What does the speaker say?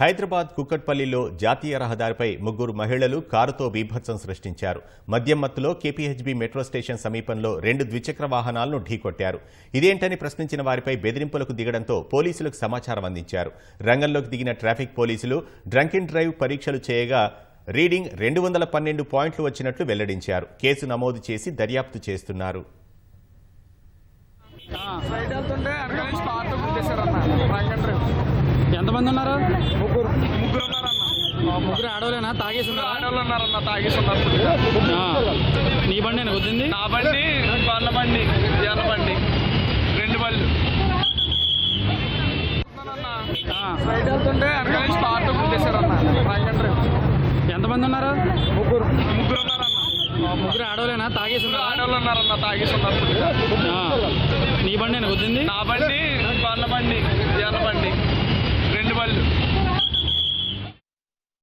హైదరాబాద్ కుక్కట్పల్లిలో జాతీయ రహదారిపై ముగ్గురు మహిళలు కారుతో బీభత్సం సృష్టించారు. మద్యం మత్తులో కేపీహెచ్బీ మెట్రో స్టేషన్ సమీపంలో 2 ద్విచక్ర వాహనాలను ఢీకొట్టారు. ఇదేంటని ప్రశ్నించిన వారిపై బెదిరింపులకు దిగడంతో పోలీసులకు సమాచారం అందించారు. రంగంలోకి దిగిన ట్రాఫిక్ పోలీసులు డ్రంక్ అండ్ డ్రైవ్ పరీక్షలు చేయగా రీడింగ్ 212 పాయింట్లు వచ్చినట్లు వెల్లడించారు. కేసు నమోదు చేసి దర్యాప్తు చేస్తున్నారు. ఎంతమంది ఉన్నారు? ముగ్గురు ఉన్నారన్న. ముగ్గురు ఆడవాళ్ళేనా? తాగేసి ఆడవాళ్ళు ఉన్నారన్న. తాగేసి ఉన్నారు. నీ బండి వద్దింది? నా బండి, వాళ్ళ బండి, ఎర్ర బండి, 2 బళ్ళు. రైట్ వెళ్తుంటే వెనకాల స్పాట్ గుద్దేశారన్న. ఎంతమంది ఉన్నారు? ముగ్గురు ఉన్నారన్న. ముగ్గురు ఆడవాళ్ళేనా? తాగేసి ఆడవాళ్ళు ఉన్నారన్న. తాగేసి ఉన్నారు. నీ బండి వద్దింది? నా బండి, వాళ్ళ బండి, ఎర్ర బండి,